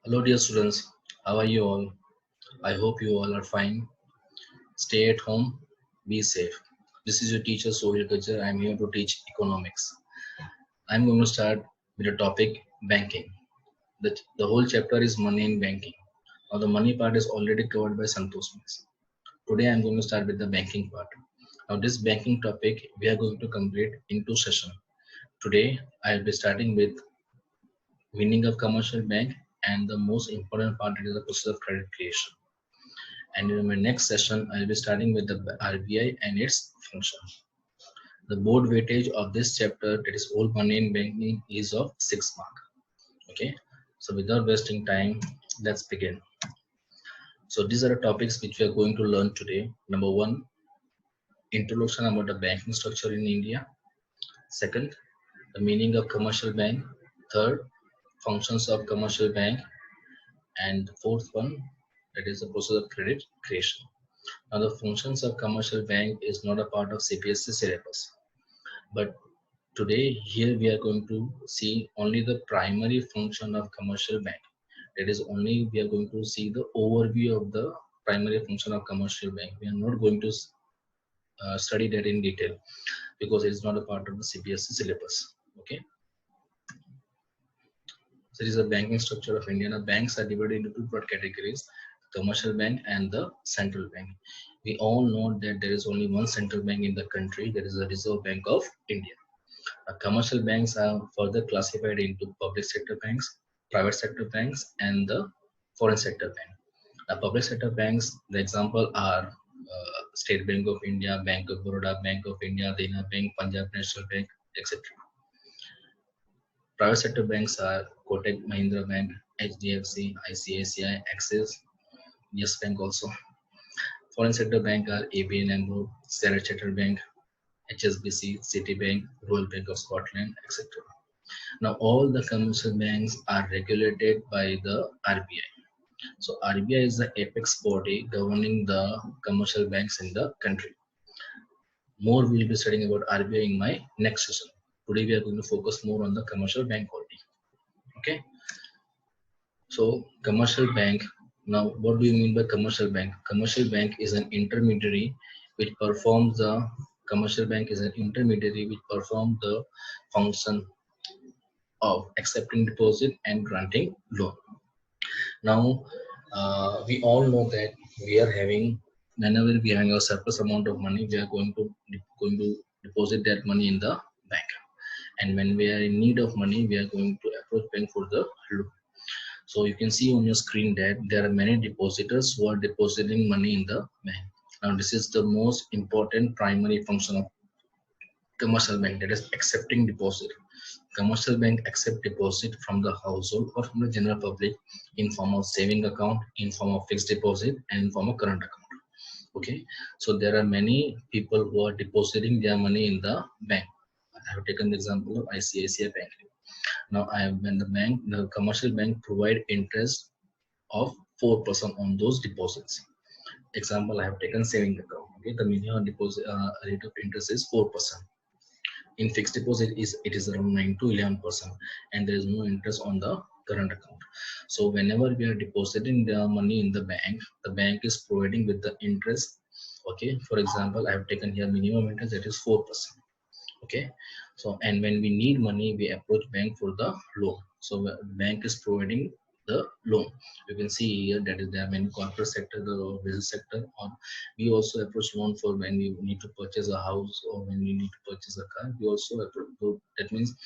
Hello, dear students. How are you all? I hope you all are fine. Stay at home, be safe. This is your teacher Sohil Gajjar. I'm here to teach economics. I'm going to start with the topic banking. The whole chapter is money in banking. Now, the money part is already covered by Santosh Miss. Today, I'm going to start with the banking part. Now, this banking topic we are going to complete in two sessions. Today, I'll be starting with meaning of commercial bank and the most important part is the process of credit creation. And in my next session, I'll be starting with the RBI and its function. The board weightage of this chapter, that is all money in banking, is of 6 marks. Okay, so without wasting time, let's begin. So these are the topics which we are going to learn today. Number one, introduction about the banking structure in India. Second, the meaning of commercial bank. Third, functions of commercial bank. And the fourth one, that is the process of credit creation. Now, the functions of commercial bank is not a part of CPSC syllabus, but today here we are going to see only the primary function of commercial bank. That is only we are going to see the overview of the primary function of commercial bank. We are not going to study that in detail because it is not a part of the CPSC syllabus. Okay. So this is the banking structure of India. Now, banks are divided into two broad categories: commercial bank and the central bank. We all know that there is only one central bank in the country, that is the Reserve Bank of India. Commercial banks are further classified into public sector banks, private sector banks, and the foreign sector bank. Public sector banks, the example are State Bank of India, Bank of Baroda, Bank of India, Dena Bank, Punjab National Bank, etc. Private sector banks are Kotak Mahindra Bank, HDFC, ICICI, Axis, Yes Bank also. Foreign sector bank are ABN AMRO, Standard Chartered Bank, HSBC, Citibank, Royal Bank of Scotland, etc. Now, all the commercial banks are regulated by the RBI. So, RBI is the apex body governing the commercial banks in the country. More we will be studying about RBI in my next session. Today, we are going to focus more on the commercial bank only. Okay. So, commercial bank. Now, what do you mean by commercial bank? Commercial bank is an intermediary which performs the commercial bank is an intermediary which performs the function of accepting deposit and granting loan. Now, we all know that we are having whenever we are having a surplus amount of money, we are going to deposit that money in the bank, and when we are in need of money, we are going to approach bank for the loan. So you can see on your screen that there are many depositors who are depositing money in the bank. Now, this is the most important primary function of commercial bank, that is accepting deposit. Commercial bank accept deposit from the household or from the general public in form of saving account, in form of fixed deposit, and in form of current account. Okay, so there are many people who are depositing their money in the bank. I have taken the example of ICICI Bank. Now, when the commercial bank provide interest of 4% on those deposits. Example, I have taken saving account. Okay, the minimum deposit rate of interest is 4%. In fixed deposit it is around 9 to 11%, and there is no interest on the current account. So whenever we are depositing the money in the bank is providing with the interest. Okay, for example, I have taken here minimum interest, that is 4%. Okay, so and when we need money, we approach bank for the loan. So the bank is providing the loan. You can see here that is there are many corporate sector, the business sector, or we also approach loan for when we need to purchase a house or when we need to purchase a car. We also approach, that means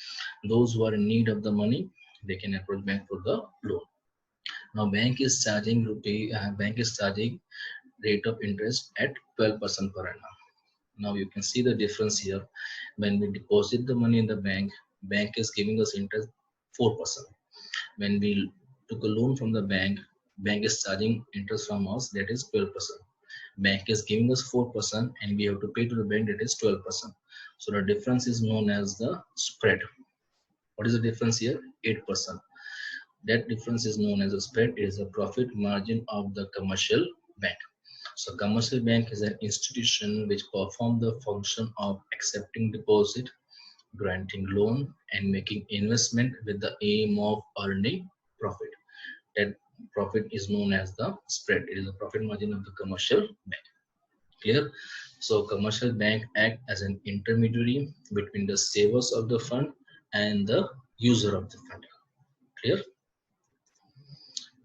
those who are in need of the money, they can approach bank for the loan. Now, bank is charging rate of interest at 12% per annum. Now you can see the difference here. When we deposit the money in the bank is giving us interest 4%. When we took a loan from the bank is charging interest from us, that is 12%. Bank is giving us 4% and we have to pay to the bank, that is 12%. So the difference is known as the spread. What is the difference here? 8%. That difference is known as a spread. It is a profit margin of the commercial bank. So commercial bank is an institution which performs the function of accepting deposit, granting loan, and making investment with the aim of earning profit. That profit is known as the spread. It is the profit margin of the commercial bank. Clear? So commercial bank act as an intermediary between the savers of the fund and the user of the fund. Clear?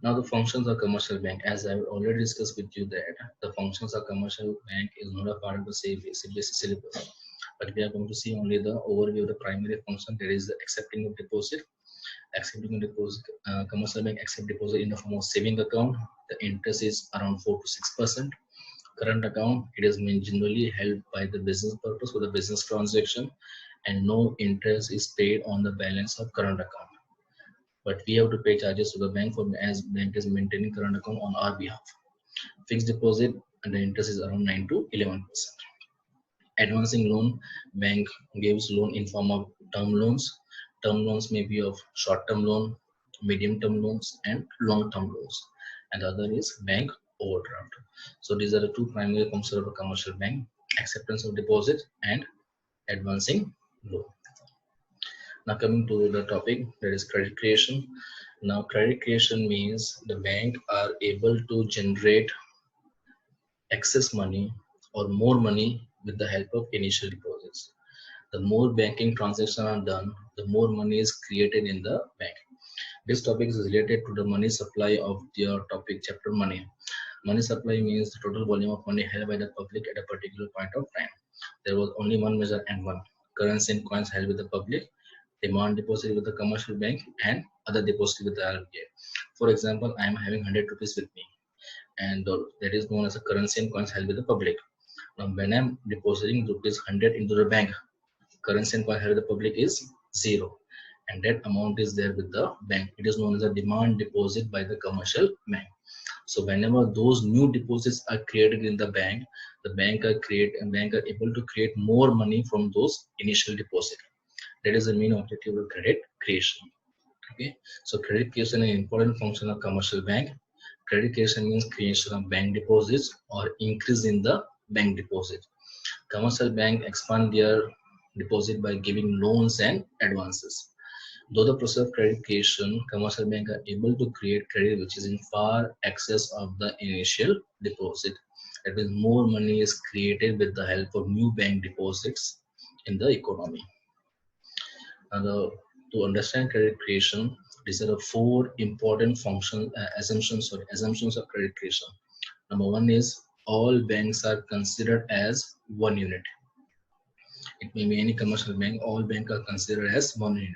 Now the functions of commercial bank, as I've already discussed with you, that the functions of commercial bank is not a part of the CBSE syllabus, but we are going to see only the overview of the primary function, that is the accepting of deposit. Accepting a deposit, commercial bank accept deposit in the form of saving account. The interest is around 4 to 6%. Current account, it is generally held by the business purpose for the business transaction, and no interest is paid on the balance of current account. But we have to pay charges to the bank for as bank is maintaining current account on our behalf. Fixed deposit and the interest is around 9 to 11%. Advancing loan, bank gives loan in form of term loans. Term loans may be of short-term loan, medium-term loans, and long-term loans. And the other is bank overdraft. So these are the two primary functions of a commercial bank: acceptance of deposit and advancing loan. Now coming to the topic, that is credit creation. Now credit creation means the bank are able to generate excess money or more money with the help of initial deposits. The more banking transactions are done, the more money is created in the bank. This topic is related to the money supply of your topic chapter money. Money supply means the total volume of money held by the public at a particular point of time. There was only one measure and one: currency and coins held with the public, demand deposit with the commercial bank, and other deposit with the RBI. For example, I am having 100 rupees with me, and that is known as a currency and coins held with the public. Now, when I am depositing rupees 100 into the bank, currency and coin held with the public is 0, and that amount is there with the bank. It is known as a demand deposit by the commercial bank. So whenever those new deposits are created in the bank are able to create more money from those initial deposit. That is the main objective of credit creation. Okay, so credit creation is an important function of commercial bank. Credit creation means creation of bank deposits or increase in the bank deposit. Commercial bank expand their deposit by giving loans and advances. Though the process of credit creation, commercial banks are able to create credit which is in far excess of the initial deposit. That means more money is created with the help of new bank deposits in the economy. And to understand credit creation, these are the four important assumptions of credit creation. Number one is all banks are considered as one unit. It may be any commercial bank, all banks are considered as one unit.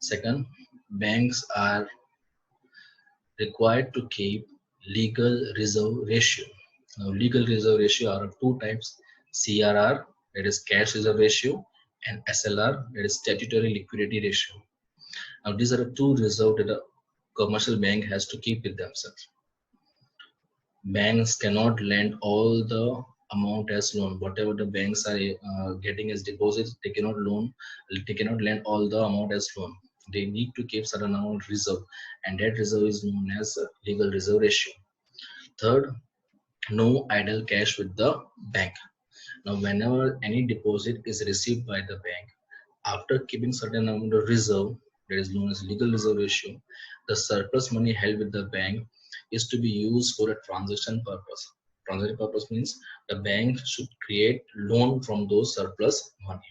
Second, banks are required to keep legal reserve ratio. Now, legal reserve ratio are of two types: CRR, that is cash reserve ratio, and SLR, that is statutory liquidity ratio. Now, these are the two reserves that a commercial bank has to keep with themselves. Banks cannot lend all the amount as loan. Whatever the banks are getting as deposits, they cannot lend all the amount as loan. They need to keep certain amount reserve, and that reserve is known as legal reserve ratio. Third, no idle cash with the bank. Now, whenever any deposit is received by the bank, after keeping certain amount of reserve, that is known as legal reserve ratio, the surplus money held with the bank is to be used for a transaction purpose. Transaction purpose means the bank should create loan from those surplus money.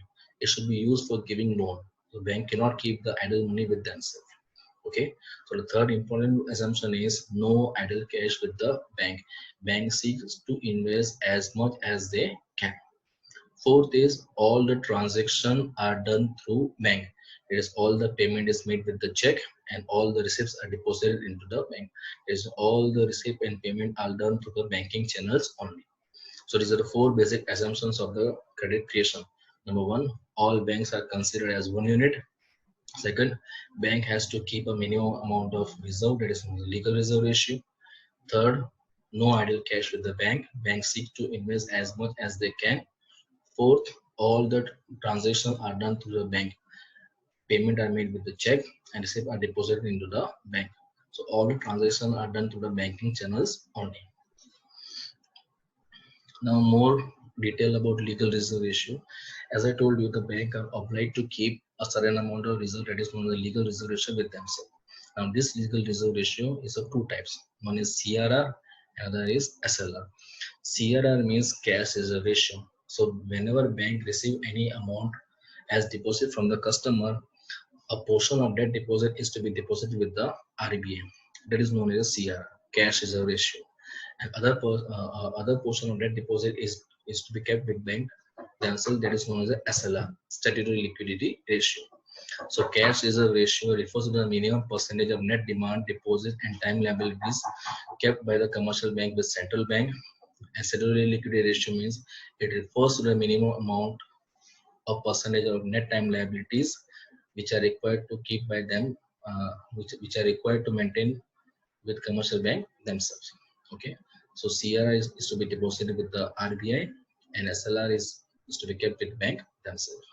It should be used for giving loan. The bank cannot keep the idle money with themselves. Okay, so the third important assumption is no idle cash with the bank. Bank seeks to invest as much as they can. Fourth is all the transactions are done through bank. It is all the payment is made with the check, and all the receipts are deposited into the bank. It is all the receipt and payment are done through the banking channels only. So these are the four basic assumptions of the credit creation. Number one, all banks are considered as one unit. Second, bank has to keep a minimum amount of reserve, that is the legal reserve ratio. Third, no idle cash with the bank. Banks seek to invest as much as they can. Fourth, all the transactions are done through the bank. Payment are made with the check and receipt are deposited into the bank. So all the transactions are done through the banking channels only. Now more detail about legal reserve ratio. As I told you, the bank are obliged to keep a certain amount of reserve, that is known as the legal reserve ratio, with themselves. Now, this legal reserve ratio is of two types. One is CRR, another is SLR. CRR means cash reserve ratio. So, whenever bank receive any amount as deposit from the customer, a portion of that deposit is to be deposited with the RBI. That is known as CRR, cash reserve ratio. And other portion of that deposit is to be kept with bank themselves. That is known as a SLR, statutory liquidity ratio. So cash reserve ratio refers to the minimum percentage of net demand, deposit, and time liabilities kept by the commercial bank with central bank. And statutory liquidity ratio means it refers to the minimum amount of percentage of net time liabilities which are required to keep by them, which are required to maintain with commercial bank themselves. Okay, so CRR is to be deposited with the RBI, and SLR is to be kept with bank themselves.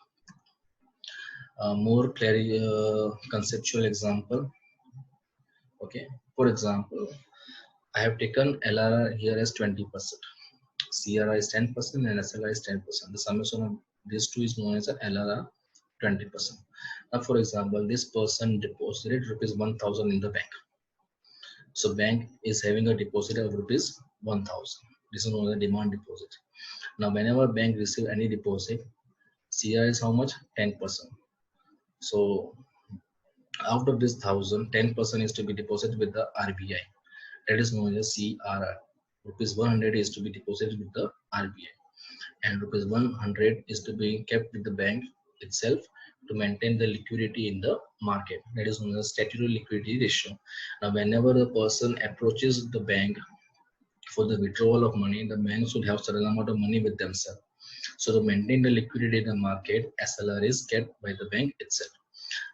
More conceptual example. Okay, for example, I have taken LRR here as 20%, CRR is 10%, and SLR is 10%. The summation of these two is known as a LRR 20%. Now, for example, this person deposited rupees 1,000 in the bank. So bank is having a deposit of rupees 1,000. This is known as a demand deposit. Now, whenever bank receive any deposit, CRR is how much? 10%. So out of this 1,000, 10% is to be deposited with the RBI. That is known as CRR. Rupees 100 is to be deposited with the RBI, and rupees 100 is to be kept with the bank itself to maintain the liquidity in the market. That is known as statutory liquidity ratio. Now, whenever the person approaches the bank for the withdrawal of money, the bank should have certain amount of money with themselves. So to maintain the liquidity in the market, SLR is kept by the bank itself.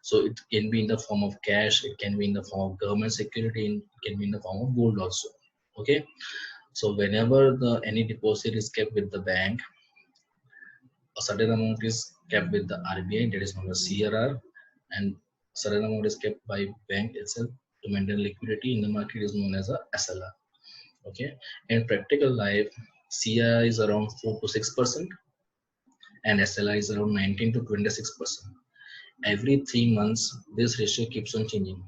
So it can be in the form of cash, it can be in the form of government security, it can be in the form of gold also. Okay, so whenever any deposit is kept with the bank, a certain amount is kept with the RBI, that is known as CRR, and certain amount is kept by bank itself to maintain liquidity in the market is known as a SLR. Okay, in practical life, CRR is around 4 to 6%, and SLR is around 19 to 26%. Every 3 months, this ratio keeps on changing,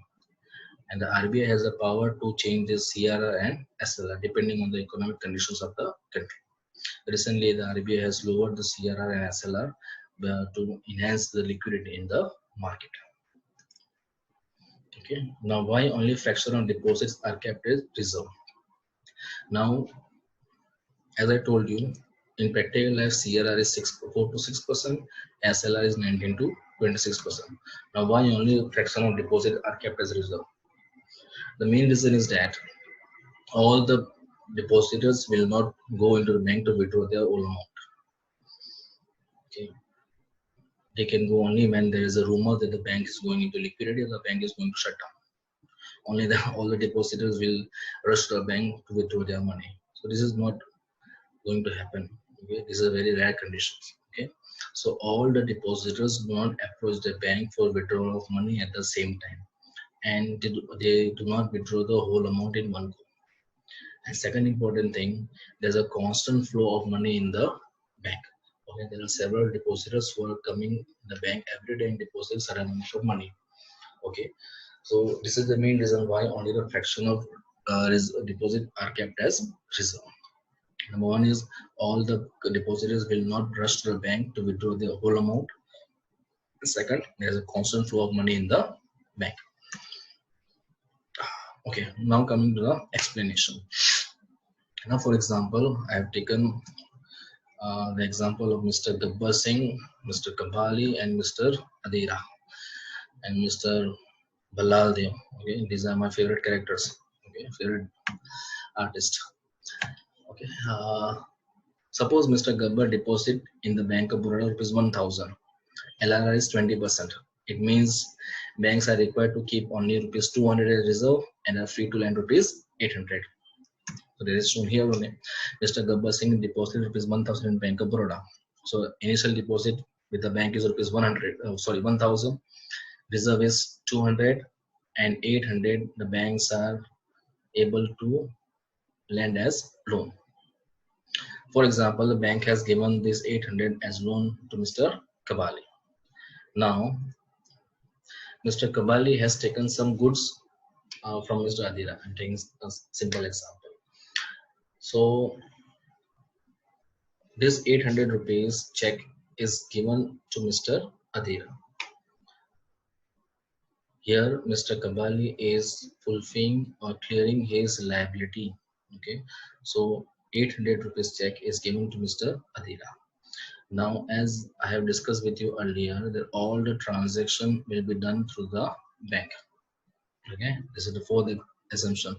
and the RBI has the power to change the CRR and SLR depending on the economic conditions of the country. Recently, the RBI has lowered the CRR and SLR to enhance the liquidity in the market. Okay, now why only fraction of deposits are kept as reserve? Now, as I told you, in practical life, CRR is 4 to 6%, SLR is 19 to 26%. Now, why only a fraction of deposits are kept as reserve? The main reason is that all the depositors will not go into the bank to withdraw their whole amount. Okay, they can go only when there is a rumor that the bank is going into liquidity or the bank is going to shut down. Only all the depositors will rush to the bank to withdraw their money. So this is not going to happen. Okay, these are very rare conditions. Okay, so all the depositors do not approach the bank for withdrawal of money at the same time, and they do not withdraw the whole amount in one go. And second important thing, there's a constant flow of money in the bank. Okay, there are several depositors who are coming in the bank every day and deposit certain amount of money. Okay, so this is the main reason why only the fraction of deposit are kept as reserve. Number one is all the depositors will not rush to the bank to withdraw the whole amount. Second, there's a constant flow of money in the bank. Okay, now coming to the explanation. Now, for example, I have taken the example of Mr. Gajjar Singh, Mr. Kabali, and Mr. Adira, and Mr. Balal. Okay, these are my favorite characters. Okay, favorite artist. Okay, suppose Mr. Gajjar deposit in the Bank of Baroda rupees 1,000. LRR is 20%. It means banks are required to keep only rupees 200 as reserve and are free to lend rupees 800. So there is shown here only. Mr. Gajjar Singh deposited rupees 1,000 in Bank of Baroda. So initial deposit with the bank is rupees 1,000. Reserve is 200 and 800. The banks are able to lend as loan. For example, the bank has given this 800 as loan to Mr. Kabali. Now, Mr. Kabali has taken some goods from Mr. Adira. I'm taking a simple example. So this 800 rupees check is given to Mr. Adira. Here, Mr. Kabali is fulfilling or clearing his liability. Okay, so 800 rupees check is given to Mr. Adira. Now, as I have discussed with you earlier, that all the transaction will be done through the bank. Okay, this is the fourth assumption.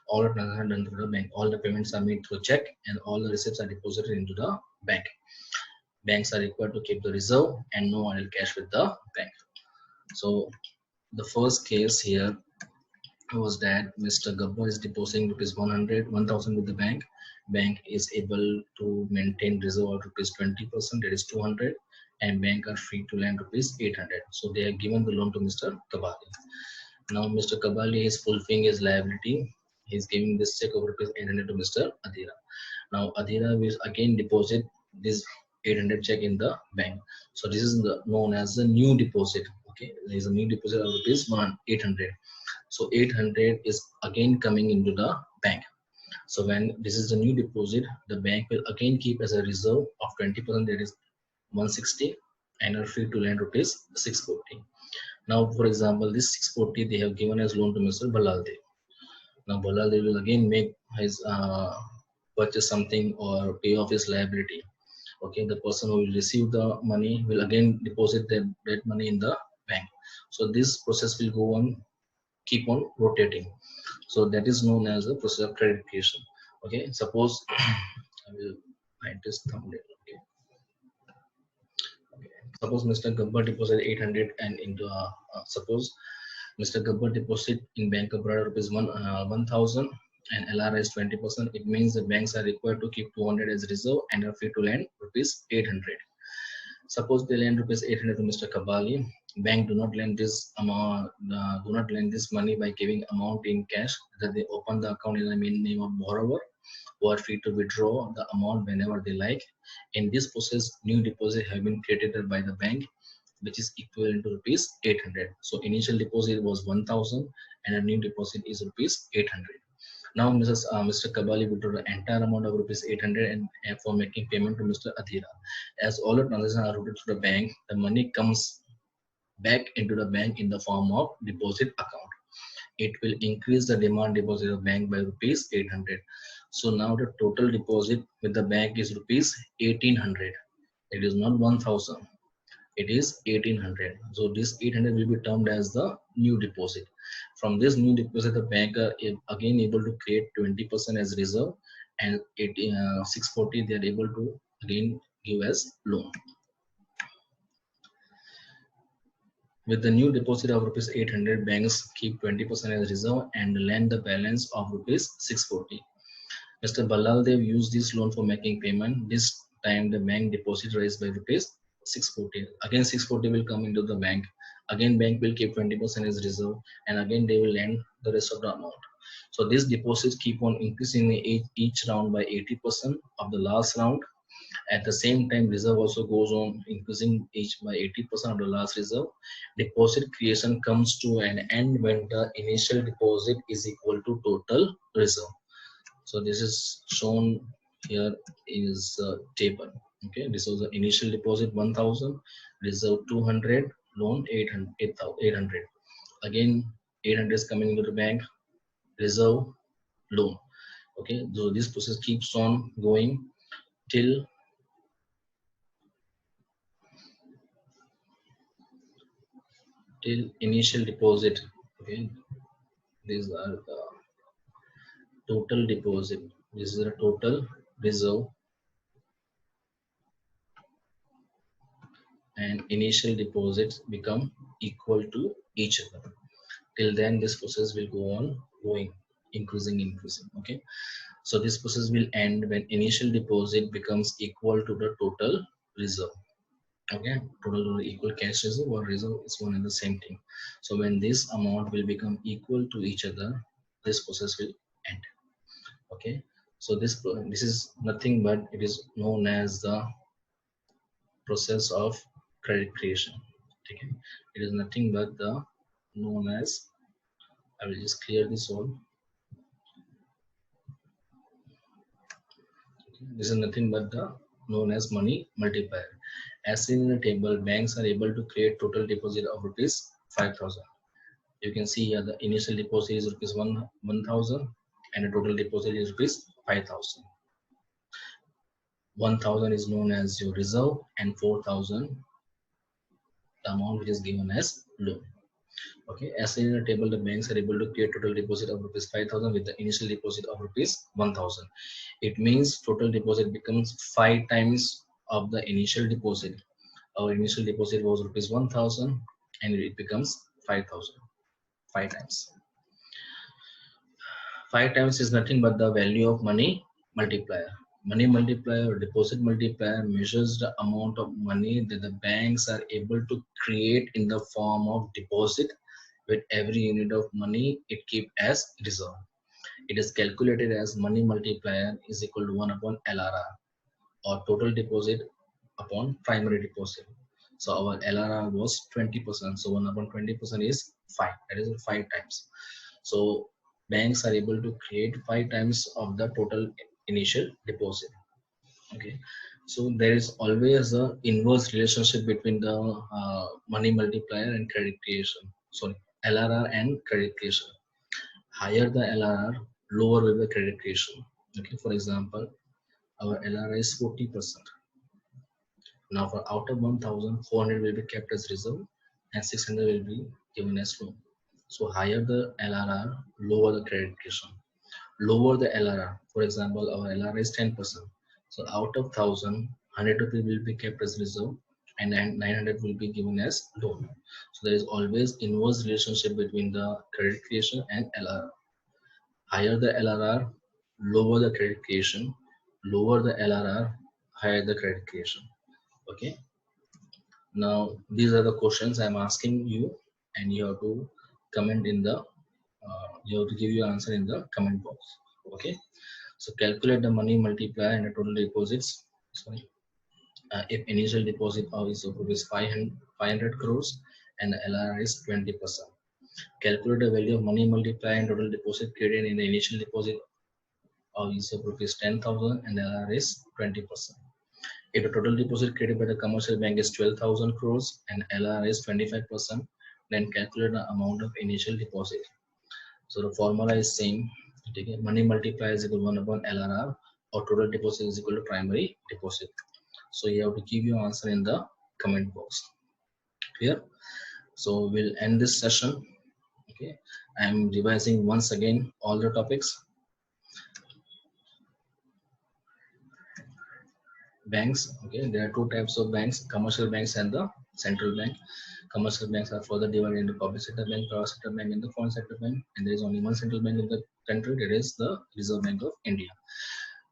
All the transactions are done through the bank. All the payments are made through check, and all the receipts are deposited into the bank. Banks are required to keep the reserve and no idle cash with the bank. So the first case here was that Mr. Gabbar is depositing rupees 1,000 with the bank. Bank is able to maintain reserve of rupees 20%, that is 200, and bank are free to lend rupees 800. So they have given the loan to Mr. Kabali. Now Mr. Kabali is fulfilling his liability. He is giving this check of rupees 800 to Mr. Adira. Now Adira will again deposit this 800 check in the bank. So this is known as the new deposit. Okay, there is a new deposit of rupees 800. So 800 is again coming into the bank. So when this is the new deposit, the bank will again keep as a reserve of 20%, that is 160, and are free to lend rupees 640. Now, for example, this 640 they have given as loan to Mr. Balaldev. Now Balaldev will again make his purchase something or pay off his liability. Okay, the person who will receive the money will again deposit that money in the bank. So this process will go on, keep on rotating. So that is known as the process of credit creation. Okay, suppose I will write this thumbnail. Okay, suppose Mr. Gabbar deposit 800 and into suppose Mr. Gabbar deposit in Bank of Baroda rupees 1,000 and LR is 20%. It means the banks are required to keep 200 as reserve and are free to lend rupees 800. Suppose they lend rupees 800 to Mr. Kabali. Bank do not lend this amount, do not lend this money by giving amount in cash. That they open the account in the name of borrower, who are free to withdraw the amount whenever they like. In this process, new deposit have been created by the bank, which is equivalent to rupees 800. So initial deposit was 1,000 and a new deposit is rupees 800. Now Mr. Kabali withdrew the entire amount of rupees 800 and for making payment to Mr. Adhira. As all the transactions are routed to the bank, the money comes back into the bank in the form of deposit account. It will increase the demand deposit of bank by rupees 800. So now the total deposit with the bank is rupees 1,800. It is not 1,000. It is 1,800. So this 800 will be termed as the new deposit. From this new deposit, the bank are again able to create 20% as reserve, and 640 they are able to again give as loan. With the new deposit of rupees 800, banks keep 20% as reserve and lend the balance of rupees 640. Mr. Balaldev used this loan for making payment. This time the bank deposit raised by rupees 640. Again 640 will come into the bank. Again bank will keep 20% as reserve, and again they will lend the rest of the amount. So these deposits keep on increasing each round by 80% of the last round. At the same time, reserve also goes on increasing each by 80% of the last reserve. Deposit creation comes to an end when the initial deposit is equal to total reserve. So this is shown here is a table. Okay, this was the initial deposit 1,000, reserve 200, loan 800. Again 800 is coming into the bank, reserve, loan. Okay, so this process keeps on going till initial deposit. Okay, these are the total deposit. This is the total reserve and initial deposits become equal to each other. Till then this process will go on going, increasing. Okay, so this process will end when initial deposit becomes equal to the total reserve. Okay, total equal cash reserve or reserve is one and the same thing. So when this amount will become equal to each other, this process will end. Okay, so this is nothing but it is known as the process of credit creation. Okay, it is nothing but the known as I will just clear this all. This is nothing but the known as money multiplier. As seen in the table, banks are able to create total deposit of rupees 5,000. You can see here the initial deposit is rupees 1,000 and the total deposit is rupees 5,000. 1,000 is known as your reserve and 4,000 the amount which is given as loan. Okay, as seen in the table, the banks are able to create total deposit of rupees 5,000 with the initial deposit of rupees 1,000. It means total deposit becomes 5 times of the initial deposit. Our initial deposit was rupees 1,000 and it becomes 5,000. 5 times. 5 times is nothing but the value of money multiplier. Money multiplier or deposit multiplier measures the amount of money that the banks are able to create in the form of deposit. With every unit of money it keep as reserve. It is calculated as money multiplier is equal to 1 upon LRR or total deposit upon primary deposit. So our LRR was 20%. So 1 upon 20% is 5. That is 5 times. So banks are able to create 5 times of the total initial deposit. Okay. So there is always a inverse relationship between the money multiplier and credit creation. Sorry, LRR and credit creation. Higher the LRR, lower will be credit creation. Okay. For example, our LRR is 40%. Now for out of 1,000, 400 will be kept as reserve and 600 will be given as loan. So higher the LRR, lower the credit creation. Lower the LRR. For example, our LRR is 10%. So out of 1,000, 100 rupees will be kept as reserve and 900 will be given as loan. So there is always inverse relationship between the credit creation and LRR. Higher the LRR, lower the credit creation. Lower the LRR, higher the credit creation. Okay. Now these are the questions I'm asking you, and you have to comment in the. You have to give your answer in the comment box. Okay. So calculate the money multiplier and the total deposits. Sorry. If initial deposit is of rupees 500 crores and the LRR is 20%. Calculate the value of money multiplier and total deposit created in the initial deposit is of rupees 10,000 and the LRR is 20%. If the total deposit created by the commercial bank is 12,000 crores and LRR is 25%, then calculate the amount of initial deposit. So the formula is same. Money multiplier is equal to 1 upon LRR or total deposit is equal to primary deposit. So you have to give your answer in the comment box. Clear? So we'll end this session. Okay. I'm revising once again all the topics. Banks. Okay. There are two types of banks: commercial banks and the central bank. Commercial banks are further divided into public sector bank, private sector bank, and the foreign sector bank. And there is only one central bank in the country. That is the Reserve Bank of India.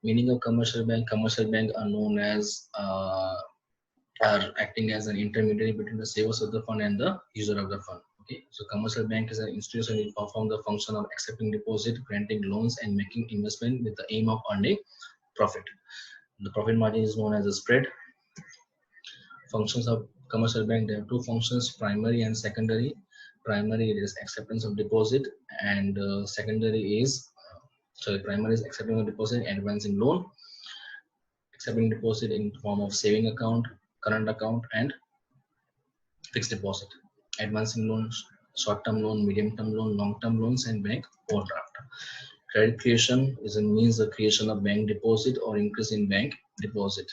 Meaning of commercial bank: commercial bank are known as are acting as an intermediary between the savers of the fund and the user of the fund. Okay, so commercial bank is an institution that performs the function of accepting deposit, granting loans, and making investment with the aim of earning profit. The profit margin is known as a spread. Functions of commercial bank: there are two functions, primary and secondary. Primary is acceptance of deposit, and secondary is primary is accepting of deposit, advancing loan. Accepting deposit in form of saving account, current account, and fixed deposit. Advancing loans, short-term loan, medium-term loan, long-term loans, and bank overdraft. Credit creation is a means the creation of bank deposit or increase in bank deposit.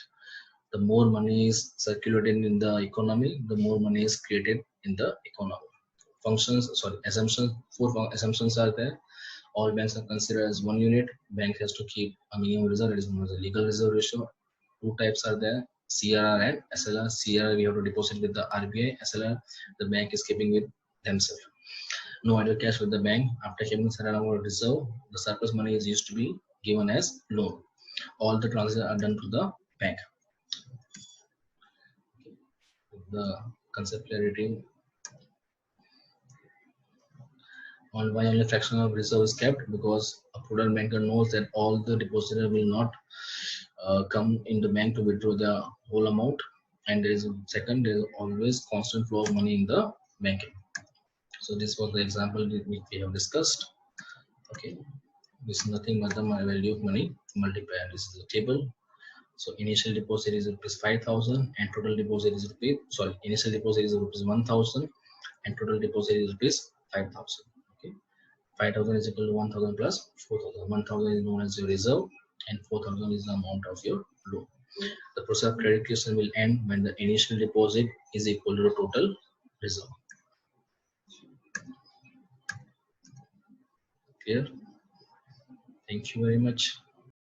The more money is circulated in the economy, the more money is created in the economy. Assumptions. 4 assumptions are there. All banks are considered as one unit. Bank has to keep a minimum reserve. It is known as a legal reserve ratio. Two types are there: CRR and SLR. CRR we have to deposit with the RBI. SLR the bank is keeping with themselves. No idle cash with the bank. After keeping certain amount of reserve, the surplus money is used to be given as loan. All the transactions are done to the bank. The concept clarity on why only fraction of reserve is kept: because a prudent banker knows that all the depositor will not come in the bank to withdraw the whole amount, and there is always constant flow of money in the banking. So this was the example which we have discussed. Okay, this is nothing but the value of money multiplier. This is the table. So initial deposit is rupees 5,000 and total deposit is rupees, sorry, initial deposit is rupees 1,000 and total deposit is rupees 5,000. Okay, 5,000 is equal to 1,000 plus 4,000. 1,000 is known as your reserve and 4,000 is the amount of your loan. The process of credit creation will end when the initial deposit is equal to the total reserve. Clear? Thank you very much.